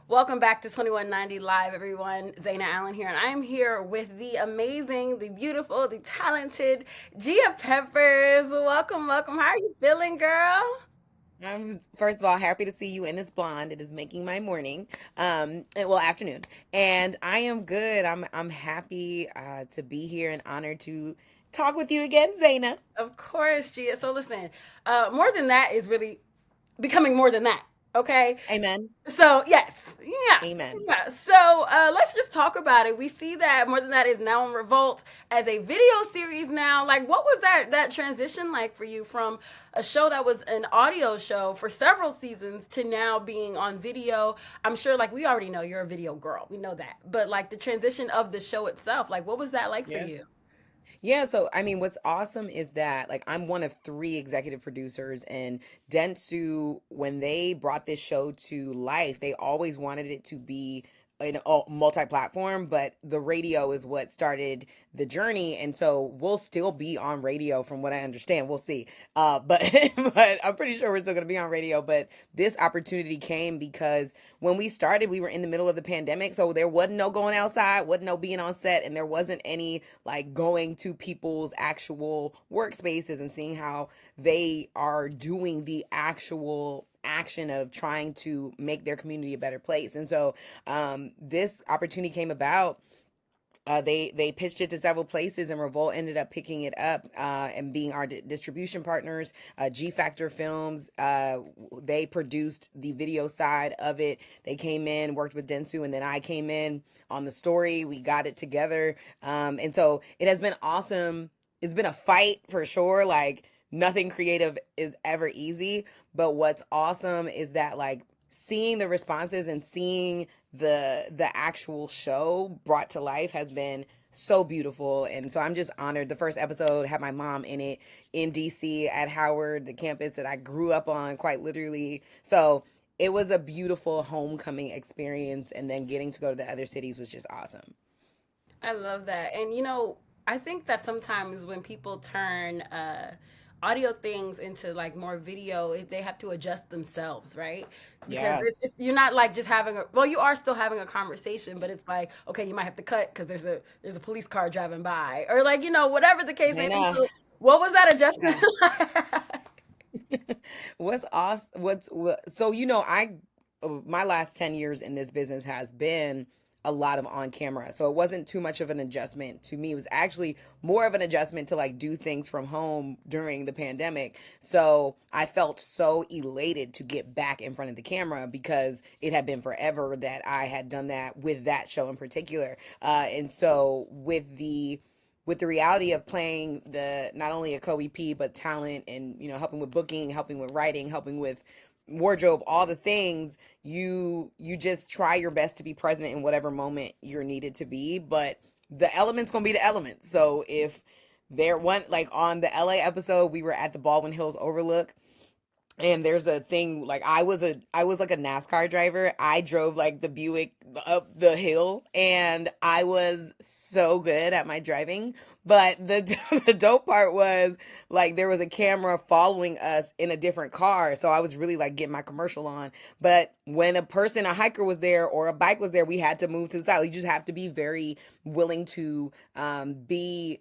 Welcome back to 2190 Live, everyone. Zaina Allen here, and I am here with the amazing, the beautiful, the talented Gia Peppers. Welcome, welcome. How are you feeling, girl? I'm first of all happy to see you in this blonde. It is making my morning, well, afternoon, and I am good. I'm happy to be here and honored to talk with you again, Zaina. Of course, Gia. So listen, more than that is really becoming more than that. Okay. Amen. So yes, yeah, Amen. yeah. So let's just talk about it. We see that more than that is now in Revolt as a video series now. Like, what was that transition like for you from a show that was an audio show for several seasons to now being on video? I'm sure, like, we already know you're a video girl. We know that, but like the transition of the show itself, like, what was that like for Yeah. you? Yeah, so I mean, what's awesome is that like I'm one of three executive producers, and Dentsu, when they brought this show to life, they always wanted it to be in a multi-platform, but the radio is what started the journey, and so we'll still be on radio, from what I understand. We'll see, but but I'm pretty sure we're still going to be on radio. But this opportunity came because when we started, we were in the middle of the pandemic, so there wasn't no going outside, wasn't no being on set, and there wasn't any like going to people's actual workspaces and seeing how they are doing the actual action of trying to make their community a better place. And so this opportunity came about. They pitched it to several places, and Revolt ended up picking it up and being our distribution partners. G Factor Films, they produced the video side of it. They came in, worked with Dentsu, and then I came in on the story. We got it together, and so it has been awesome. It's been a fight for sure. Like nothing creative is ever easy, but what's awesome is that like seeing the responses and seeing the actual show brought to life has been so beautiful. And so I'm just honored. The first episode had my mom in it in DC at Howard, the campus that I grew up on, quite literally. So it was a beautiful homecoming experience, and then getting to go to the other cities was just awesome. I love that. And I think that sometimes when people turn audio things into like more video, they have to adjust themselves, right? Because Yes. you're not like just having a well, you are still having a conversation, but it's like okay, you might have to cut because there's a police car driving by, or like whatever the case may be. Zaina. So, what was that adjustment Yeah. like? What's awesome? So I my last 10 years in this business has been a lot of on camera. So it wasn't too much of an adjustment to me. It was actually more of an adjustment to like do things from home during the pandemic. So I felt so elated to get back in front of the camera because it had been forever that I had done that with that show in particular. And so with the reality of playing the not only a co-EP but talent, and helping with booking, helping with writing, helping with wardrobe, all the things, you just try your best to be present in whatever moment you're needed to be, but the elements gonna be the elements. So if there one like on the LA episode, we were at the Baldwin Hills Overlook, and there's a thing like I was like a NASCAR driver. I drove like the Buick up the hill, and I was so good at my driving. But the the dope part was like there was a camera following us in a different car, so I was really like getting my commercial on. But when a hiker was there or a bike was there, we had to move to the side. You just have to be very willing to be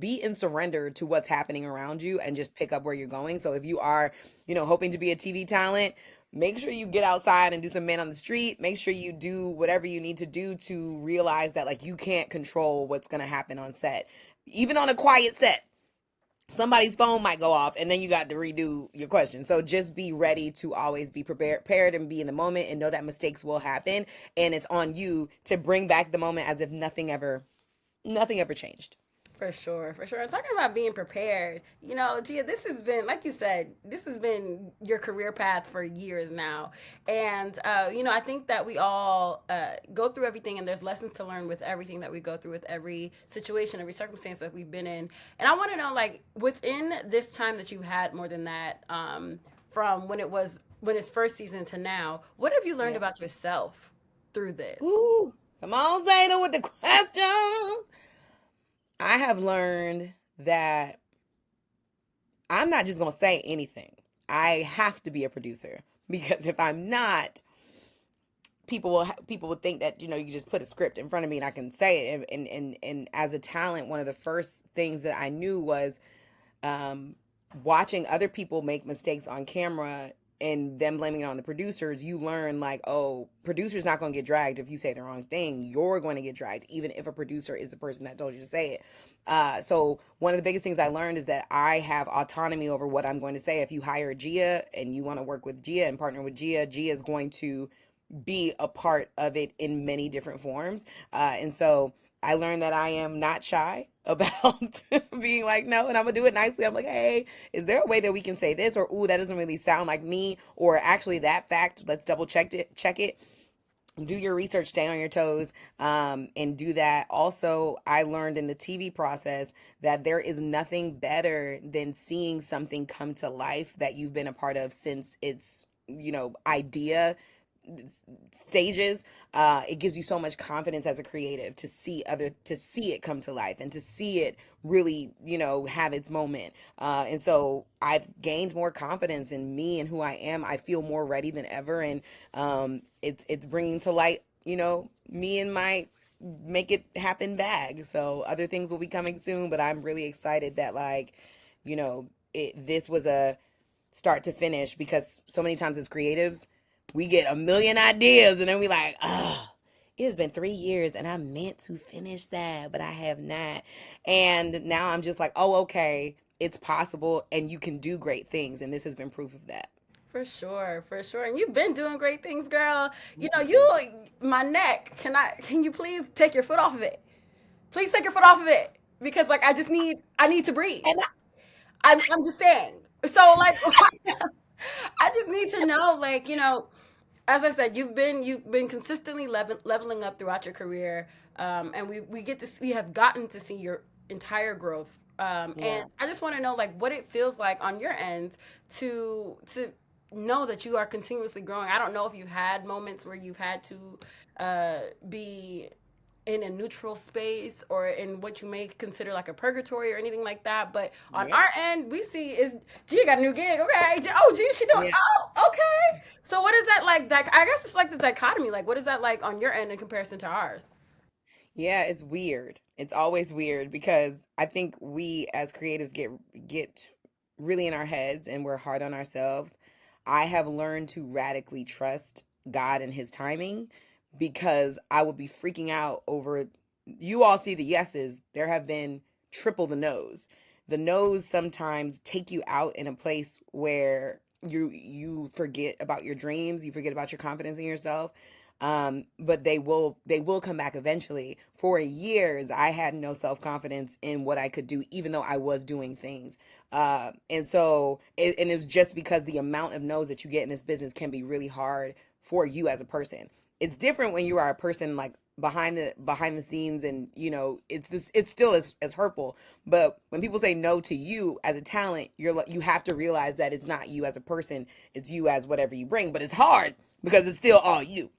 be in surrender to what's happening around you and just pick up where you're going. So if you are, hoping to be a TV talent, make sure you get outside and do some man on the street. Make sure you do whatever you need to do to realize that like you can't control what's going to happen on set. Even on a quiet set, somebody's phone might go off and then you got to redo your question. So just be ready to always be prepared and be in the moment, and know that mistakes will happen, and it's on you to bring back the moment as if nothing ever changed. For sure, for sure. And talking about being prepared, Gia, this has been, like you said, this has been your career path for years now. And, I think that we all go through everything, and there's lessons to learn with everything that we go through, with every situation, every circumstance that we've been in. And I want to know, like, within this time that you had more than that, from when it's first season to now, what have you learned Yeah. about yourself through this? Ooh, come on, Zayda, with the questions. I have learned that I'm not just going to say anything. I have to be a producer, because if I'm not, people would think that, you just put a script in front of me and I can say it. And as a talent, one of the first things that I knew was, um, watching other people make mistakes on camera and them blaming it on the producers. You learn, like, oh, producer's not going to get dragged if you say the wrong thing. You're going to get dragged, even if a producer is the person that told you to say it. So one of the biggest things I learned is that I have autonomy over what I'm going to say. If you hire Gia and you want to work with Gia and partner with Gia, Gia is going to be a part of it in many different forms. And so I learned that I am not shy about being like, no, and I'm gonna do it nicely. I'm like, hey, is there a way that we can say this? Or, ooh, that doesn't really sound like me. Or actually that fact, let's double check it. Do your research, stay on your toes, and do that. Also, I learned in the TV process that there is nothing better than seeing something come to life that you've been a part of since its, idea stages. It gives you so much confidence as a creative to see it come to life and to see it really, have its moment. And so I've gained more confidence in me and who I am. I feel more ready than ever. And it's bringing to light, me and my make it happen bag. So other things will be coming soon, but I'm really excited that, like, this was a start to finish, because so many times as creatives we get a million ideas and then we like, oh, it has been 3 years and I meant to finish that, but I have not. And now I'm just like, oh, okay, it's possible and you can do great things. And this has been proof of that. For sure, for sure. And you've been doing great things, girl. You know, Thank you. you my neck. Can you please take your foot off of it? Please take your foot off of it. Because like I need to breathe. And I'm just saying. So like I just need to know, like, as I said, you've been consistently leveling up throughout your career, and we have gotten to see your entire growth. yeah, And I just want to know, like, what it feels like on your end to know that you are continuously growing. I don't know if you've had moments where you've had to be in a neutral space or in what you may consider like a purgatory or anything like that. But on yeah, our end, we see is Gia got a new gig. Okay. Oh, Gia, she doing. yeah. Oh, okay. So what is that like? I guess it's like the dichotomy. Like, what is that like on your end in comparison to ours? Yeah, it's weird. It's always weird because I think we as creatives get really in our heads and we're hard on ourselves. I have learned to radically trust God and his timing, because I would be freaking out over, you all see the yeses, there have been triple the no's. The no's sometimes take you out in a place where you forget about your dreams, you forget about your confidence in yourself. But they will come back eventually. For years I had no self-confidence in what I could do, even though I was doing things. And so and it was just because the amount of no's that you get in this business can be really hard for you as a person. It's different when you are a person like behind the scenes, and it's still as hurtful. But when people say no to you as a talent, you have to realize that it's not you as a person, it's you as whatever you bring. But it's hard because it's still all you.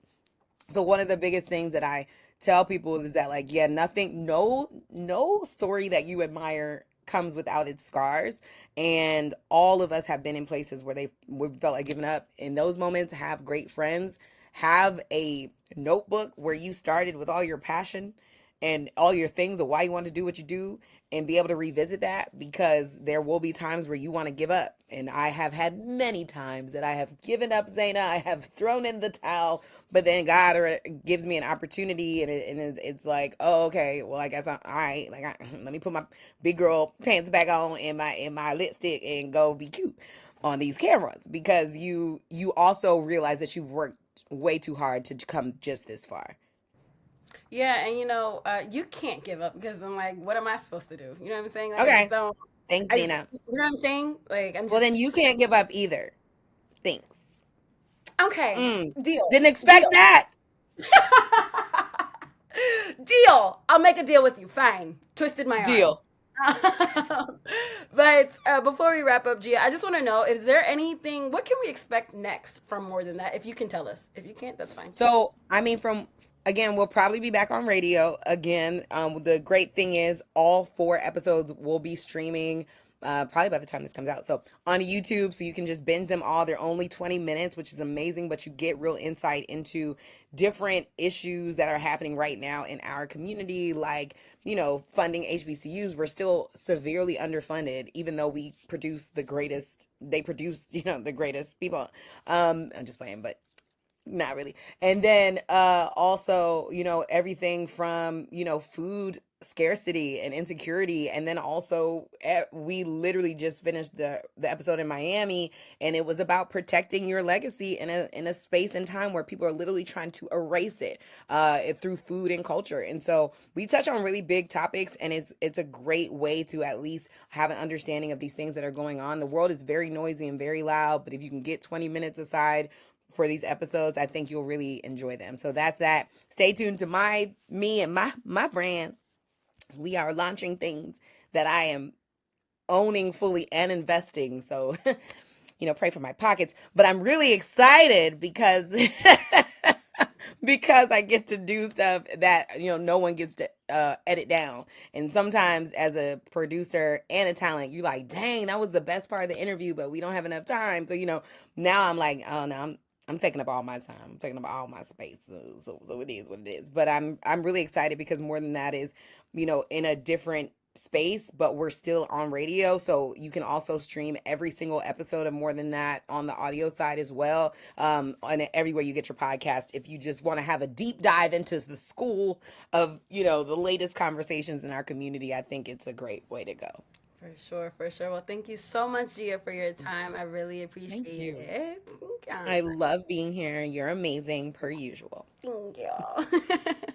So one of the biggest things that I tell people is that, like, yeah, nothing, no story that you admire comes without its scars. And all of us have been in places where we felt like giving up. In those moments, have great friends, have a notebook where you started with all your passion and all your things of why you want to do what you do, and be able to revisit that, because there will be times where you want to give up. And I have had many times that I have given up, Zaina. I have thrown in the towel, but then God gives me an opportunity, and it's like, oh, okay, well, I guess I'm all right. Like, let me put my big girl pants back on and my lipstick and go be cute on these cameras, because you also realize that you've worked way too hard to come just this far. Yeah, and you can't give up because I'm like, what am I supposed to do? You know what I'm saying? Like, I just Okay, don't. thanks, I just, Zena. you know what I'm saying? Like, I'm Well, then just you can't give up either. Thanks. okay. Mm. Deal, Didn't expect deal, that. deal. I'll make a deal with you. Fine. Twisted my arm. Deal. But before we wrap up, Gia, I just want to know: is there anything? What can we expect next from More Than That? If you can tell us. If you can't, that's fine too. So, I mean, from again, we'll probably be back on radio again. The great thing is all 4 episodes will be streaming probably by the time this comes out. So on YouTube, so you can just binge them all. They're only 20 minutes, which is amazing, but you get real insight into different issues that are happening right now in our community, like, funding HBCUs. We're still severely underfunded, even though we produce the greatest, they produce, the greatest people. I'm just playing, but not really. And then also, everything from, food scarcity and insecurity. And then also we literally just finished the episode in Miami, and it was about protecting your legacy in a space and time where people are literally trying to erase it through food and culture. And so we touch on really big topics, and it's a great way to at least have an understanding of these things that are going on. The world is very noisy and very loud, but if you can get 20 minutes aside for these episodes, I think you'll really enjoy them. So that's that. Stay tuned to me and my brand. We are launching things that I am owning fully and investing. So, pray for my pockets. But I'm really excited because because I get to do stuff that no one gets to edit down. And sometimes as a producer and a talent, you're like, dang, that was the best part of the interview, but we don't have enough time. So now I'm like, oh no, I'm taking up all my time. I'm taking up all my space. So it is what it is. But I'm really excited because more than that is, in a different space, but we're still on radio. So you can also stream every single episode of More Than That on the audio side as well. And everywhere you get your podcast. If you just want to have a deep dive into the school of, the latest conversations in our community, I think it's a great way to go. For sure, for sure. Well, thank you so much, Gia, for your time. I really Thank appreciate you. it. I love being here. You're amazing per usual. Thank you.